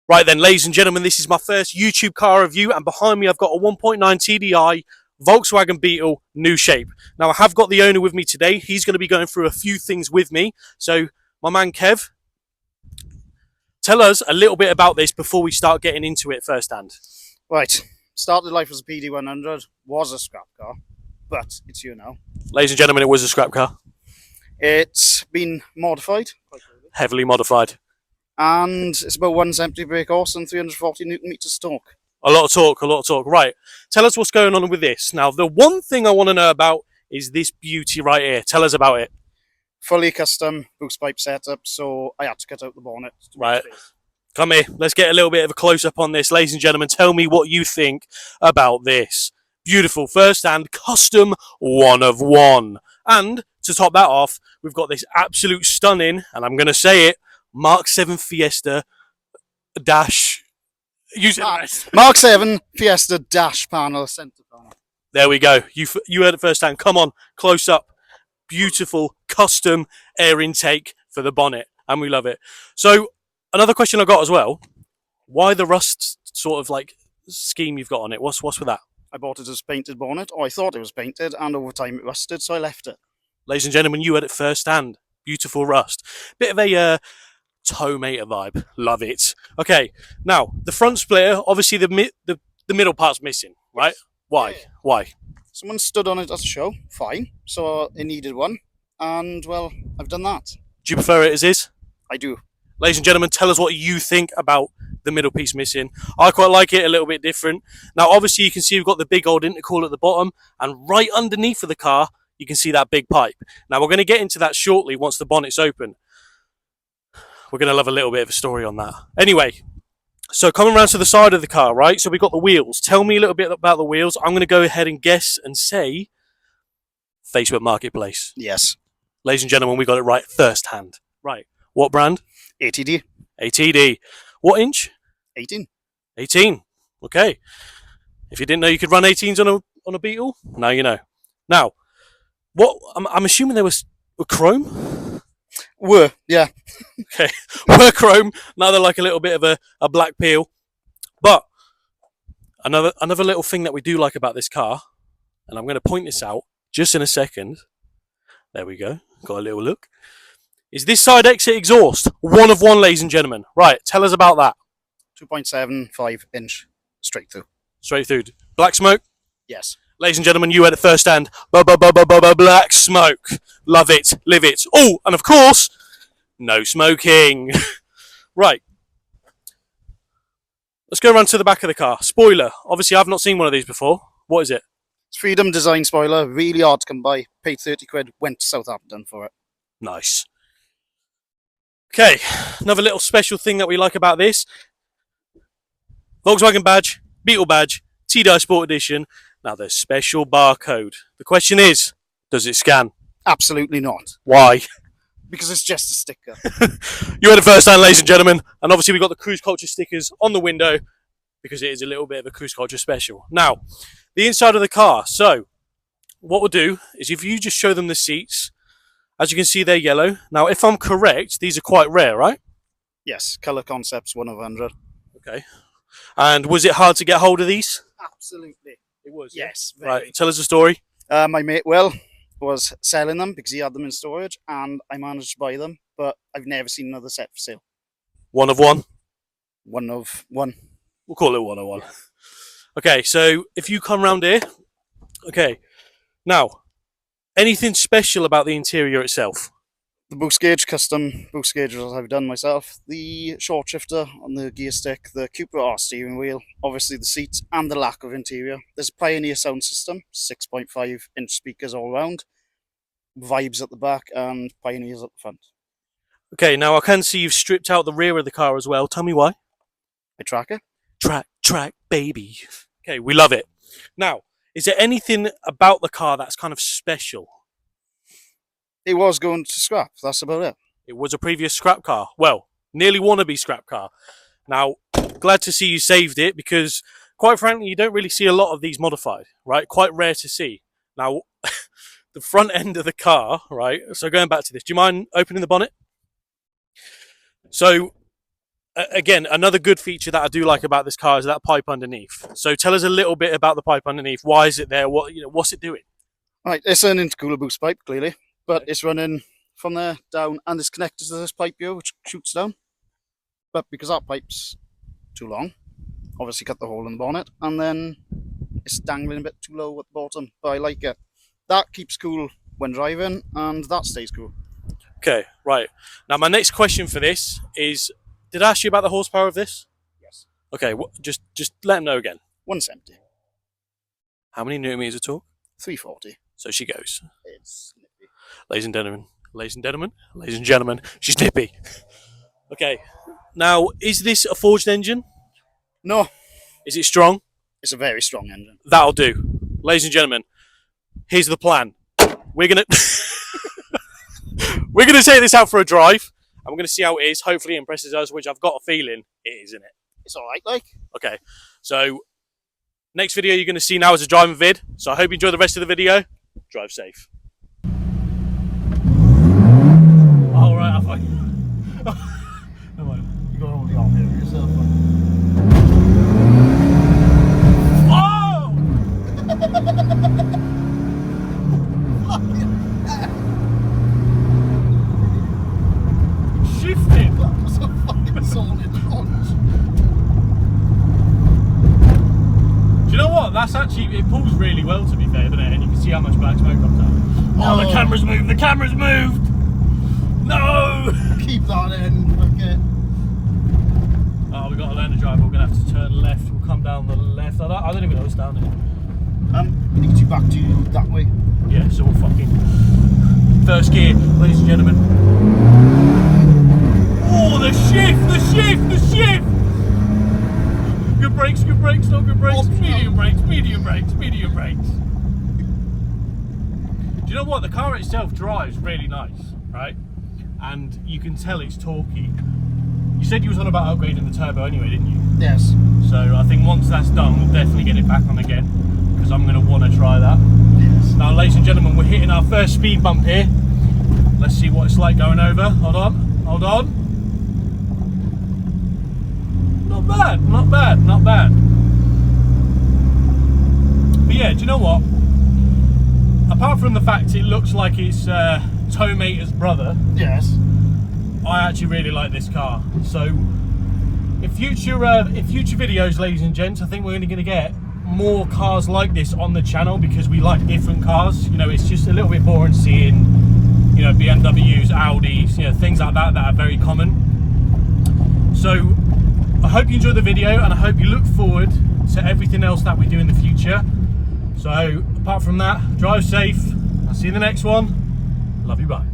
Right then, ladies and gentlemen, this is my first YouTube car review, and behind me I've got a 1.9 TDI Volkswagen Beetle, new shape. Now, I have got the owner with me today. He's going to be going through a few things with me. So, my man Kev, tell us a little bit about this before we start getting into it firsthand. Right, started life as a PD100, was a scrap car, but it's here now. Ladies and gentlemen, it was a scrap car. It's been modified, Heavily modified. and it's about 170 brake horse and 340 Newton meters torque. A lot of talk, a lot of talk. Right, tell us what's going on with this. Now, the one thing I want to know about is this beauty right here. Tell us about it. Fully custom boost pipe setup, so I had to cut out the bonnet. Right. Come here, let's get a little bit of a close-up on this. Ladies and gentlemen, tell me what you think about this. Beautiful, first-hand, custom, one of one. And to top that off, we've got this absolute stunning, and I'm going to say it, Mark 7 Fiesta dash. Use it. Mark 7 Fiesta dash panel, centre panel. There we go. You heard it firsthand. Come on, close up. Beautiful, custom air intake for the bonnet, and we love it. So, another question I got as well, why the rust sort of like scheme you've got on it? What's with that? I bought it as painted bonnet, or I thought it was painted, and over time it rusted, so I left it. Ladies and gentlemen, you heard it firsthand. Beautiful rust. Bit of a Tomater vibe. Love it. Okay, now, the front splitter, obviously the middle part's missing, right? Why? Yeah. Why? Someone stood on it at a show, fine, so it needed one, and well, I've done that. Do you prefer it as is? I do. Ladies and gentlemen, tell us what you think about the middle piece missing. I quite like it, a little bit different. Now, obviously, you can see we've got the big old intercooler at the bottom, and right underneath of the car, you can see that big pipe. Now, we're going to get into that shortly once the bonnet's open. We're going to love a little bit of a story on that. Anyway, so coming around to the side of the car, right? So we've got the wheels. Tell me a little bit about the wheels. I'm going to go ahead and guess and say Facebook Marketplace. Yes. Ladies and gentlemen, we got it right first hand. Right. What brand? ATD. ATD. What inch? 18. 18. Okay. If you didn't know you could run 18s on a Beetle, now you know. Now, what I'm assuming they were chrome. Yeah. Okay, were chrome. Now they're like a little bit of a black peel. But another little thing that we do like about this car, and I'm going to point this out just in a second. There we go. Got a little look. Is this side exit exhaust one of one, ladies and gentlemen? Right. Tell us about that. 2.75 inch straight through. Straight through. Black smoke. Yes. Ladies and gentlemen, you heard it first hand. Black smoke. Love it. Live it. Oh, and of course, no smoking. Right. Let's go around to the back of the car. Spoiler. Obviously, I've not seen one of these before. What is it? It's Freedom Design spoiler. Really hard to come by. Paid 30 quid. Went to Southampton for it. Nice. Okay. Another little special thing that we like about this. Volkswagen badge. Beetle badge. TDI Sport Edition. Now, there's special barcode. The question is, does it scan? Absolutely not. Why? Because it's just a sticker. You heard it first time, ladies and gentlemen. And obviously, we've got the Cruise Culture stickers on the window because it is a little bit of a Cruise Culture special. Now, the inside of the car. So, what we'll do is if you just show them the seats, as you can see, they're yellow. Now, if I'm correct, these are quite rare, right? Yes. Colour Concepts 1 of 100. Okay. And was it hard to get hold of these? Absolutely. It was. Yes. Yeah? Right. Tell us the story. My mate Will was selling them because he had them in storage, and I managed to buy them, but I've never seen another set for sale. One of one. One of one. We'll call it 101. Okay, so if you come round here, okay, now, anything special about the interior itself? The boost gauge, custom boost gauges I've done myself, the short shifter on the gear stick, the Cupra R steering wheel, obviously the seats, and the lack of interior. There's a Pioneer sound system, 6.5 inch speakers all around, vibes at the back, and Pioneers at the front. Okay, now I can see you've stripped out the rear of the car as well. Tell me why. A tracker. Track, baby. Okay, we love it. Now, is there anything about the car that's kind of special? It was going to scrap, that's about it. It was a previous scrap car. Well, nearly wannabe scrap car. Now, glad to see you saved it because, quite frankly, you don't really see a lot of these modified, right? Quite rare to see. Now, the front end of the car, right? So going back to this, do you mind opening the bonnet? So Again, another good feature that I do like about this car is that pipe underneath. So tell us a little bit about the pipe underneath. Why is it there? What's it doing? Right, it's an intercooler boost pipe, clearly, but it's running from there down, and it's connected to this pipe here, which shoots down. But because that pipe's too long, obviously cut the hole in the bonnet, and then it's dangling a bit too low at the bottom. But I like it. That keeps cool when driving, and that stays cool. Okay, right. Now my next question for this is: did I ask you about the horsepower of this? Yes. Okay, just let them know again. 170. How many newton meters of torque? 340. So she goes. It's nippy. Ladies and gentlemen, she's nippy. Okay, now is this a forged engine? No, Is it strong? it's a very strong engine. That'll do. Ladies and gentlemen, here's the plan. We're gonna we're gonna take this out for a drive, and we're gonna see how it is. Hopefully, it impresses us, which I've got a feeling it is, isn't it? It's alright, like. Okay, so next video you're gonna see now is a driving vid. So I hope you enjoy the rest of the video. Drive safe. All right, I've No, you got all the arm here yourself. Shifting. That was a fucking solid launch. Do you know what? That's actually, it pulls really well, to be fair, doesn't it? And you can see how much black smoke comes out. No. Oh, the camera's moved. The camera's moved. No. Keep that in. Okay. Oh, we got to learn to drive. We're gonna have to turn left. We'll come down the left. I don't even know what's down here. We need to get you back to that way. Yeah, so we'll fucking first gear, ladies and gentlemen. Oh, the shift, the shift, the shift. Good brakes, not good brakes. Medium brakes, medium brakes, medium brakes. Do you know what? The car itself drives really nice, right? And you can tell it's torquey. You said you was on about upgrading the turbo anyway, didn't you? Yes. So I think once that's done, we'll definitely get it back on again, because I'm going to want to try that. Yes. Now, ladies and gentlemen, we're hitting our first speed bump here. Let's see what it's like going over. Hold on, hold on. Not bad, not bad, not bad. But yeah, do you know what? Apart from the fact it looks like it's Towmater's brother, Yes. I actually really like this car. So in future videos, ladies and gents, I think we're going to get more cars like this on the channel, because we like different cars. You know, it's just a little bit boring seeing, you know, BMWs, Audis, you know, things like that that are very common. So I hope you enjoyed the video, and I hope you look forward to everything else that we do in the future. So apart from that, drive safe. I'll see you in the next one. Love you, bye.